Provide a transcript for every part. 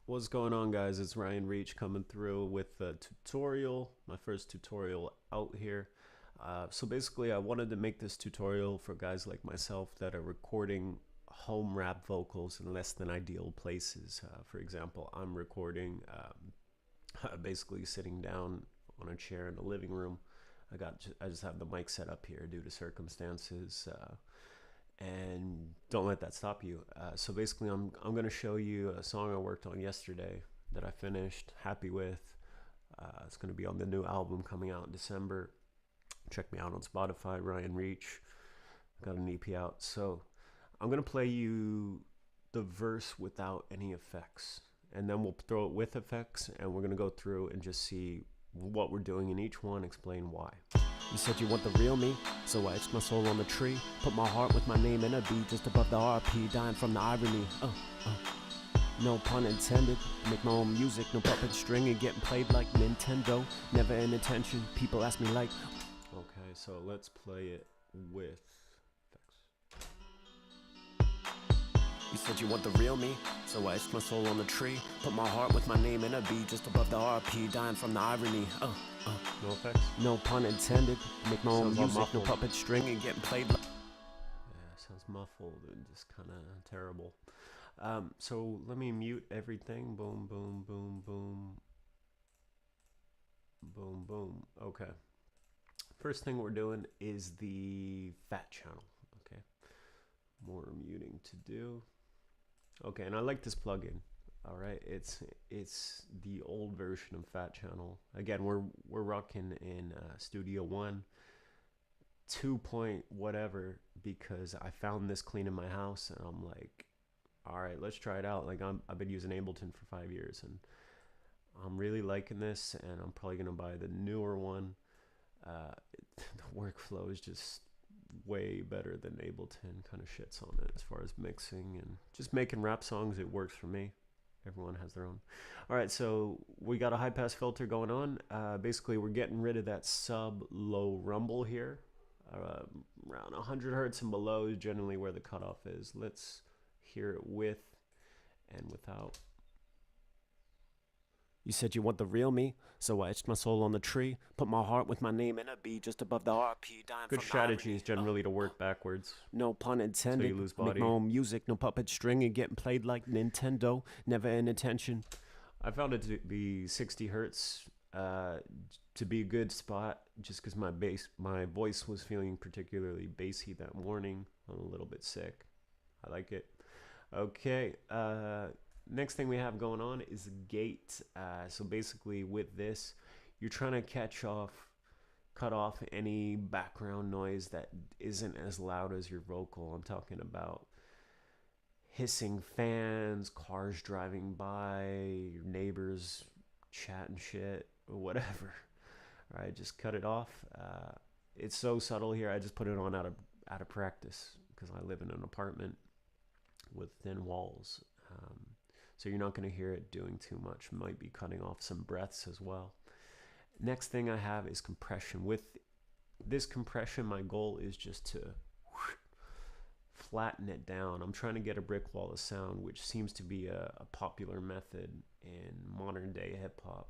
What's going on, guys? It's Ryan Reach coming through with a tutorial, my first tutorial out here. So basically I wanted to make this tutorial for guys like myself that are recording home rap vocals in less than ideal places. For example, I'm recording basically sitting down on a chair in the living room. I just have the mic set up here due to circumstances. And don't let that stop you. So basically I'm going to show you a song I worked on yesterday that I finished, happy with. It's going to be on the new album coming out in December. Check me out on Spotify, Ryan Reach. Got an EP out. So I'm going to play you the verse without any effects, and then we'll throw it with effects, and we're going to go through and just see what we're doing in each one, explain why. You said you want the real me, so I etched my soul on the tree. Put my heart with my name in a B just above the RP, dying from the irony. No pun intended. Make my own music, no puppet string, and getting played like Nintendo. Never in attention. People ask me like. Okay, so let's play it with effects. You said you want the real me, so I etched my soul on the tree. Put my heart with my name in a B just above the RP, dying from the irony. No effects? No pun intended. Make my own music, no puppet string, and getting played like. Yeah, sounds muffled and just kind of terrible. So let me mute everything. Boom, boom, boom, boom. Boom, boom. Okay. First thing we're doing is the fat channel. Okay. More muting to do. Okay, and I like this plugin. All right, it's the old version of Fat Channel. Again, we're rocking in Studio One, 2 point whatever, because I found this clean in my house, and I'm like, all right, let's try it out. Like I've been using Ableton for 5 years, and I'm really liking this, and I'm probably gonna buy the newer one. The workflow is just way better than Ableton. Kind of shits on it as far as mixing and just making rap songs. It works for me. Everyone has their own. All right, so we got a high pass filter going on. Basically, we're getting rid of that sub low rumble here. Around 100 hertz and below is generally where the cutoff is. Let's hear it with and without. You said you want the real me, so I etched my soul on the tree. Put my heart with my name in a B just above the RP, dying Good from strategy the is generally to work backwards. No pun intended. So you lose body. Make my own music, no puppet string, and getting played like Nintendo. Never in attention. I found it to be 60 hertz to be a good spot, just because my voice was feeling particularly bassy that morning. I'm a little bit sick. I like it. Okay. Next thing we have going on is gate. So basically with this, you're trying to cut off any background noise that isn't as loud as your vocal. I'm talking about hissing fans, cars driving by, your neighbors chatting shit, or whatever. All right, just cut it off. It's so subtle here. I just put it on out of practice because I live in an apartment with thin walls. So you're not going to hear it doing too much. Might be cutting off some breaths as well. Next thing I have is compression. With this compression, my goal is just to flatten it down. I'm trying to get a brick wall of sound, which seems to be a popular method in modern day hip hop.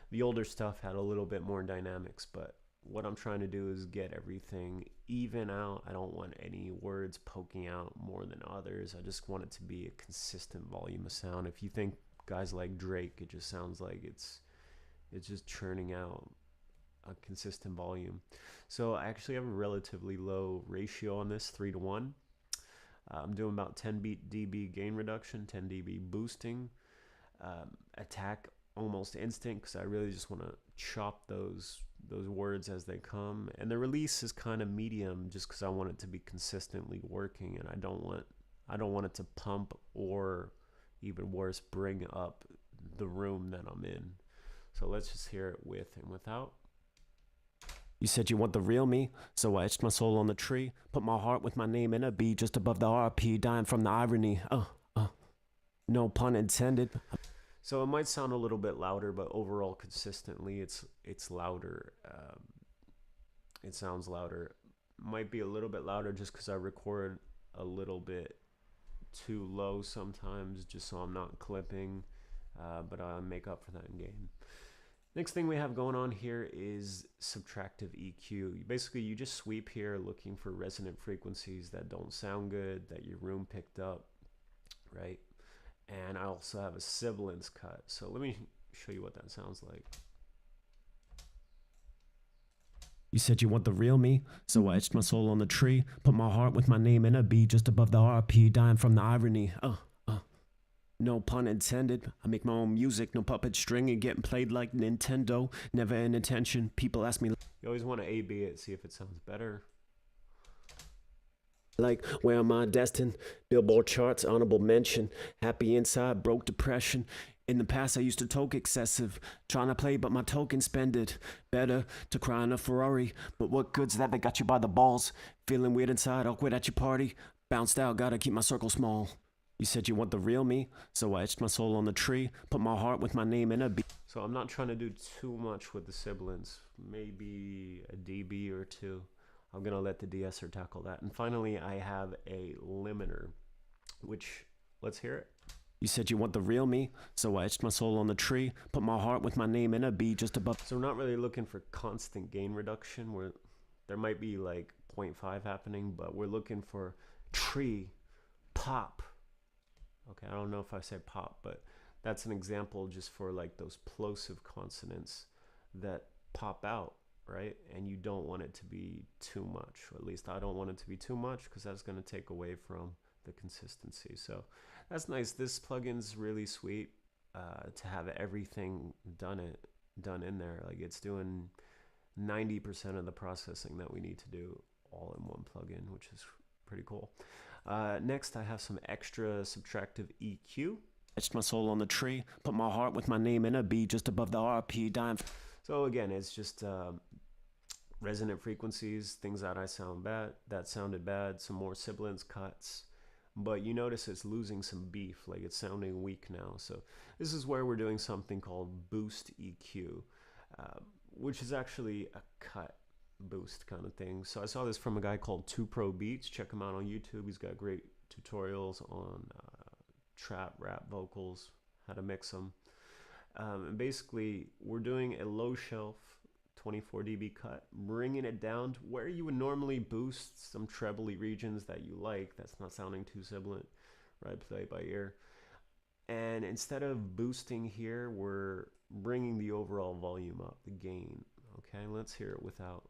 The older stuff had a little bit more dynamics, but what I'm trying to do is get everything even out. I don't want any words poking out more than others. I just want it to be a consistent volume of sound. If you think guys like Drake, it just sounds like it's just churning out a consistent volume. So I actually have a relatively low ratio on this, 3:1. I'm doing about 10 dB gain reduction, 10 dB boosting, attack almost instant, because I really just want to chop those words as they come, and the release is kind of medium just because I want it to be consistently working, and I don't want it to pump or even worse bring up the room that I'm in. So let's just hear it with and without. You said you want the real me, so I etched my soul on the tree. Put my heart with my name in a B just above the RP, dying from the irony. No pun intended. So it might sound a little bit louder, but overall consistently it's louder. It sounds louder. Might be a little bit louder just because I record a little bit too low sometimes, just so I'm not clipping. but I'll make up for that in gain. Next thing we have going on here is subtractive EQ. Basically, you just sweep here looking for resonant frequencies that don't sound good, that your room picked up, right? And I also have a sibilance cut. So let me show you what that sounds like. You said you want the real me, so I etched my soul on the tree, put my heart with my name in a B just above the RP, dying from the irony. No pun intended. I make my own music, no puppet string, and getting played like Nintendo. Never an intention. People ask me, you always want to A/B it, see if it sounds better. Like, where am I destined? Billboard charts, honorable mention. Happy inside, broke depression. In the past, I used to toke excessive. Trying to play, but my token spended. Better to cry in a Ferrari. But what good's that? They got you by the balls. Feeling weird inside, awkward at your party. Bounced out, gotta keep my circle small. You said you want the real me, so I etched my soul on the tree, put my heart with my name in a B. So I'm not trying to do too much with the sibilance, maybe a dB or two. I'm gonna let the de-esser tackle that. And finally, I have a limiter, which, let's hear it. You said you want the real me, so I etched my soul on the tree, put my heart with my name in a B just above. So we're not really looking for constant gain reduction, where there might be like 0.5 happening, but we're looking for tree, pop. Okay, I don't know if I say pop, but that's an example just for like those plosive consonants that pop out, right? And you don't want it to be too much, or at least I don't want it to be too much, because that's going to take away from the consistency. So that's nice. This plugin's really sweet to have everything done in there. Like, it's doing 90% of the processing that we need to do all in one plugin, which is pretty cool. Next, I have some extra subtractive EQ. Etched my soul on the tree, put my heart with my name in a B just above the RP, dying. So again, it's just resonant frequencies, things that sounded bad, some more sibilance cuts. But you notice it's losing some beef, like it's sounding weak now. So this is where we're doing something called boost EQ, which is actually a cut boost kind of thing. So I saw this from a guy called 2Pro Beats. Check him out on YouTube. He's got great tutorials on trap, rap, vocals, how to mix them. And basically, we're doing a low shelf 24 dB cut, bringing it down to where you would normally boost some trebly regions that you like, that's not sounding too sibilant, right? Play by ear. And instead of boosting here, we're bringing the overall volume up, the gain. Okay, let's hear it without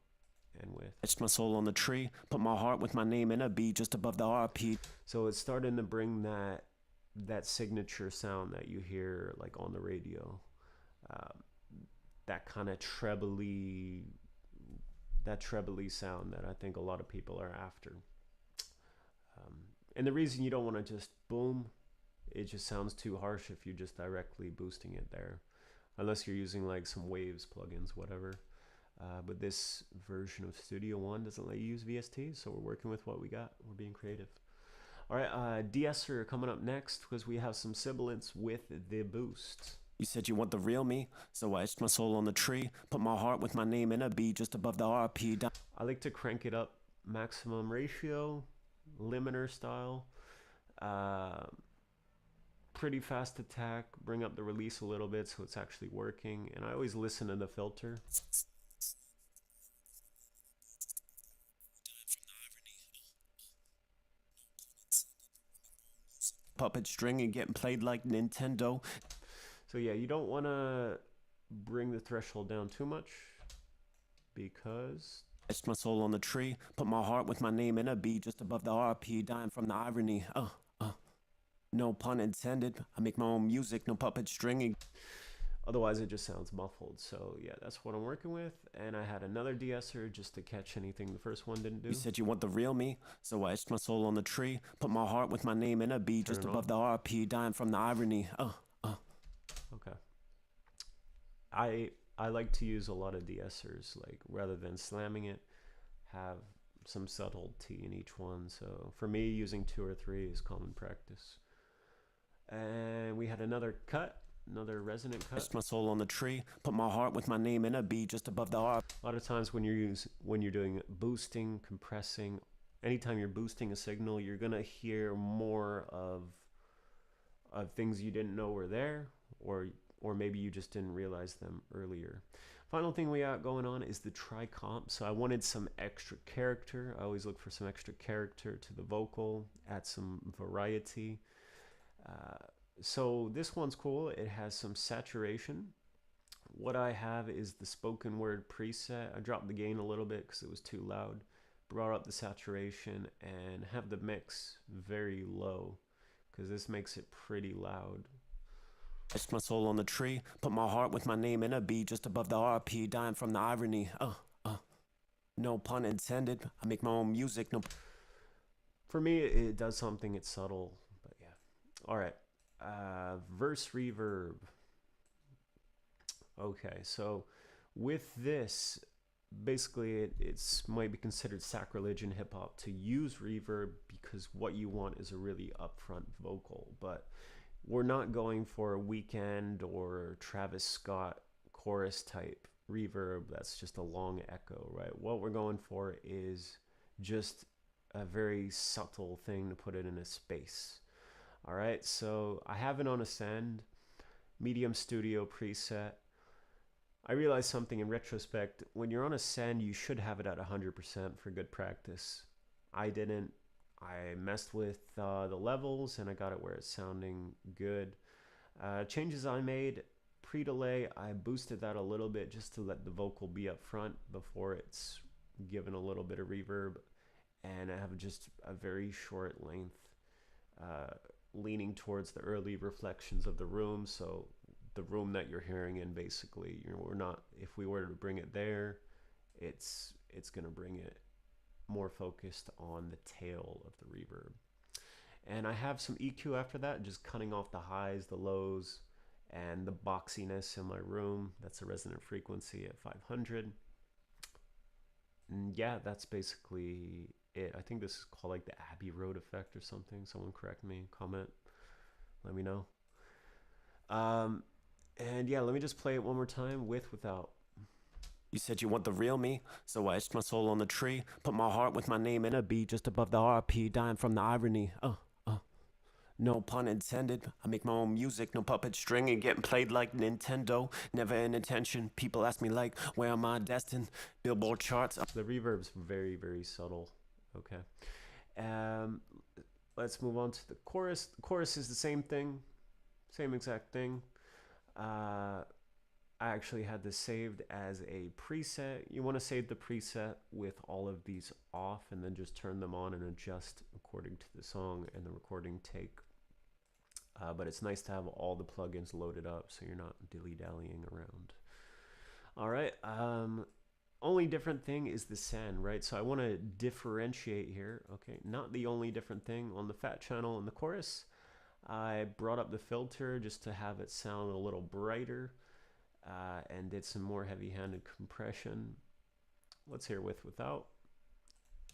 and with. Etched my soul on the tree, put my heart with my name in a B just above the RP. So it's starting to bring that signature sound that you hear like on the radio. That kind of trebly sound that I think a lot of people are after. And the reason you don't want to just boom, it just sounds too harsh if you're just directly boosting it there, unless you're using like some waves plugins, whatever. But this version of Studio One doesn't let you use VST, so we're working with what we got. We're being creative. All right, de-esser coming up next, because we have some sibilance with the boost. You said you want the real me, so I etched my soul on the tree, put my heart with my name in a B just above the RP. I like to crank it up maximum ratio, limiter style, pretty fast attack, bring up the release a little bit so it's actually working, and I always listen to the filter. Puppet string and getting played like Nintendo. So yeah, you don't want to bring the threshold down too much, because Etched my soul on the tree, put my heart with my name in a B just above the RP, dying from the irony. No pun intended. I make my own music, no puppet stringing. Otherwise it just sounds muffled. So yeah, that's what I'm working with. And I had another de-esser just to catch anything the first one didn't do. You said you want the real me, so I etched my soul on the tree, put my heart with my name in a B just above the RP, dying from the irony. Okay. I like to use a lot of de-essers, like rather than slamming it, have some subtlety in each one. So for me, using 2 or 3 is common practice. And we had another cut, another resonant cut. Etched my soul on the tree, put my heart with my name in a B just above the RP. A lot of times when you're doing boosting, compressing, anytime you're boosting a signal, you're gonna hear more of things you didn't know were there, or maybe you just didn't realize them earlier. Final thing we got going on is the tri-comp. So I wanted some extra character. I always look for some extra character to the vocal, add some variety. So this one's cool. It has some saturation. What I have is the spoken word preset. I dropped the gain a little bit because it was too loud. Brought up the saturation and have the mix very low because this makes it pretty loud. Etched my soul on the tree, put my heart with my name in a B just above the RP, dying from the irony. No pun intended. I make my own music. No. For me, it does something. It's subtle, but yeah. All right. Verse reverb. Okay, so with this, basically it's might be considered sacrilege in hip hop to use reverb because what you want is a really upfront vocal, but we're not going for a Weeknd or Travis Scott chorus type reverb that's just a long echo, right? What we're going for is just a very subtle thing to put it in a space. All right, so I have it on Ascend, medium studio preset. I realized something in retrospect. When you're on Ascend, you should have it at 100% for good practice. I didn't. I messed with the levels and I got it where it's sounding good. Changes I made, pre-delay, I boosted that a little bit just to let the vocal be up front before it's given a little bit of reverb. And I have just a very short length, leaning towards the early reflections of the room. So the room that you're hearing in, basically, we're not, if we were to bring it there, it's going to bring it more focused on the tail of the reverb. And I have some EQ after that, just cutting off the highs, the lows, and the boxiness in my room. That's a resonant frequency at 500. And yeah, that's basically it. I think this is called like the Abbey Road effect or something. Someone correct me, comment, let me know. And yeah, let me just play it one more time with, without. You said you want the real me, so I etched my soul on the tree, put my heart with my name in a B just above the RP, dying from the irony. No pun intended. I make my own music, no puppet string, and getting played like Nintendo. Never in attention. People ask me like, where am I destined? Billboard charts. The reverb's very, very subtle. Okay. Let's move on to the chorus. The chorus is the same thing, same exact thing. I actually had this saved as a preset. You want to save the preset with all of these off and then just turn them on and adjust according to the song and the recording take. But it's nice to have all the plugins loaded up so you're not dilly-dallying around. All right. Only different thing is the send, right? So I want to differentiate here. Okay, not the only different thing. On the fat channel in the chorus, I brought up the filter just to have it sound a little brighter. And did some more heavy-handed compression. Let's hear with, without.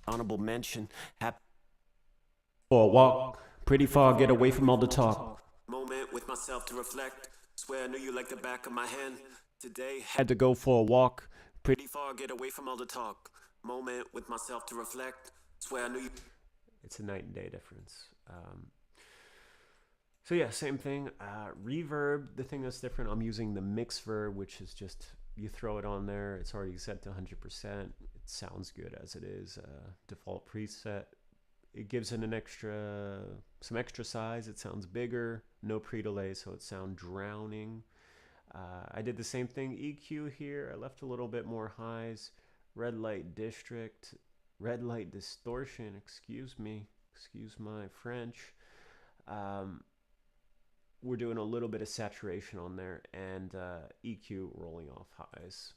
Honorable mention. For a walk, pretty far, get away from all the talk. Moment with myself to reflect. Swear I knew you like the back of my hand. Today Had to go for a walk. pretty far, get away from all the talk. Moment with myself to reflect. Swear I knew you. It's a night and day difference. So yeah, same thing. Reverb, the thing that's different, I'm using the mix verb, which is just, you throw it on there, it's already set to 100%. It sounds good as it is. Default preset. It gives it some extra size. It sounds bigger. No pre-delay, so it sounds drowning. I did the same thing. EQ here, I left a little bit more highs. Red light district, red light distortion, excuse me, excuse my French. We're doing a little bit of saturation on there, and EQ rolling off highs.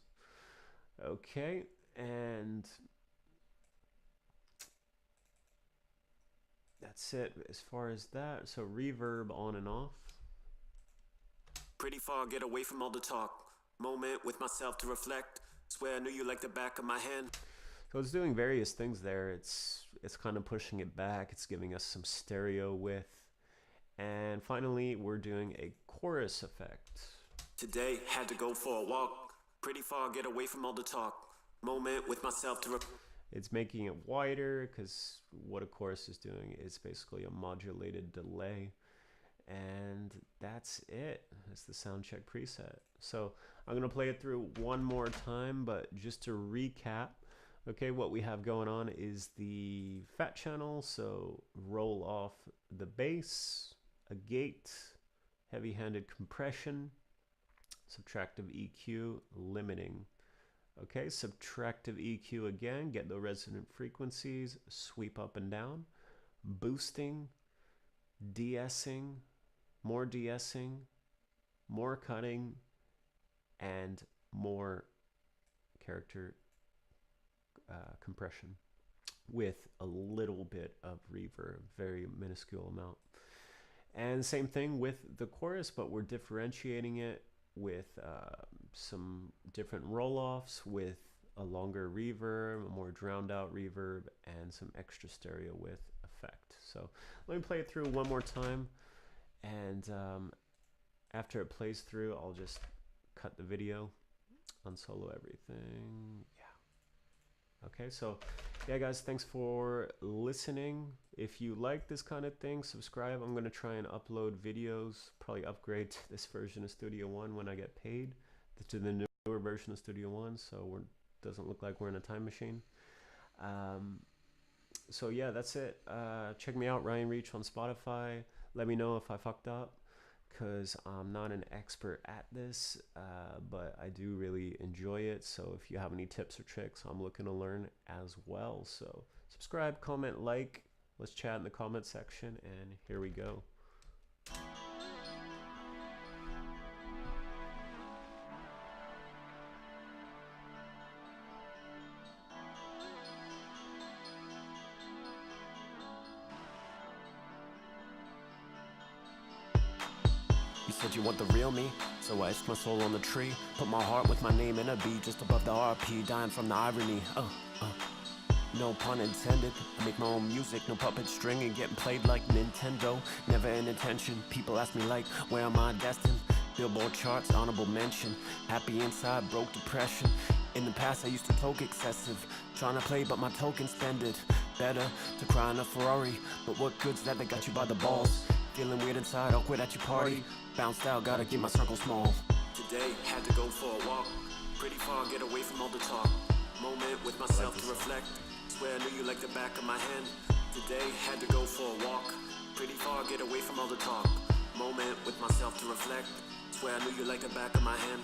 Okay, and that's it as far as that. So reverb on and off. Pretty far, get away from all the talk. Moment with myself to reflect. Swear I knew you like the back of my hand. So it's doing various things there. It's kind of pushing it back. It's giving us some stereo width. And finally, we're doing a chorus effect. Today, had to go for a walk. Pretty far, get away from all the talk. Moment with myself to It's making it wider because what a chorus is doing is basically a modulated delay. And that's it. That's the sound check preset. So I'm gonna play it through one more time, but just to recap, okay, what we have going on is the fat channel. So roll off the bass, a gate, heavy-handed compression, subtractive EQ, limiting. Okay, subtractive EQ again, get the resonant frequencies, sweep up and down, boosting, de-essing, more de-essing, more cutting, and more character compression with a little bit of reverb, very minuscule amount. And same thing with the chorus, but we're differentiating it with some different roll-offs, with a longer reverb, a more drowned out reverb, and some extra stereo with effect. So let me play it through one more time, and after it plays through, I'll just cut the video, unsolo everything. Yeah. Okay, so yeah guys, thanks for listening. If you like this kind of thing, subscribe. I'm gonna try and upload videos, probably upgrade to this version of Studio One when I get paid, to the newer version of Studio One, so doesn't look like we're in a time machine. So yeah, that's it. Check me out, Ryan Reach, on Spotify. Let me know if I fucked up, because I'm not an expert at this, but I do really enjoy it. So if you have any tips or tricks, I'm looking to learn as well. So subscribe, comment, like. Let's chat in the comment section, and here we go. You said you want the real me, so I etched my soul on the tree. Put my heart with my name in a B just above the RP, dying from the irony. No pun intended. I make my own music, no puppet stringing, getting played like Nintendo. Never an intention. People ask me like, where am I destined? Billboard charts, honorable mention. Happy inside, broke depression. In the past I used to toke excessive, trying to play but my token spended. Better to cry in a Ferrari, but what good's that they got you by the balls? Feeling weird inside, awkward at your party. Bounced out, gotta keep my circle small. Today, had to go for a walk. Pretty far, get away from all the talk. Moment with myself to reflect. Swear I knew you like the back of my hand. Today, had to go for a walk. Pretty far, get away from all the talk. Moment with myself to reflect. Swear I knew you like the back of my hand.